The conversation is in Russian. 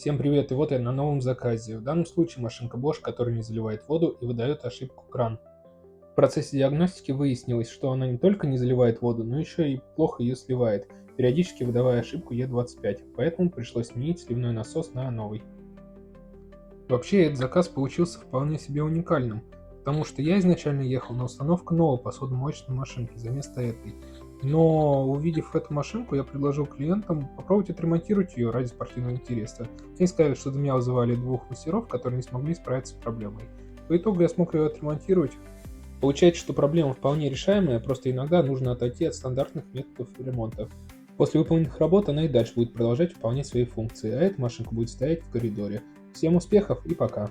Всем привет, и вот я на новом заказе. В данном случае машинка Bosch, которая не заливает воду и выдает ошибку кран. В процессе диагностики выяснилось, что она не только не заливает воду, но еще и плохо ее сливает, периодически выдавая ошибку Е25, поэтому пришлось сменить сливной насос на новый. Вообще, этот заказ получился вполне себе уникальным, потому что я изначально ехал на установку новой посудомоечной машинки за место этой. Но увидев эту машинку, я предложил клиентам попробовать отремонтировать ее ради спортивного интереса. Они сказали, что до меня вызывали двух мастеров, которые не смогли справиться с проблемой. По итогу я смог ее отремонтировать. Получается, что проблема вполне решаемая, просто иногда нужно отойти от стандартных методов ремонта. После выполненных работ она и дальше будет продолжать выполнять свои функции, а эта машинка будет стоять в коридоре. Всем успехов и пока!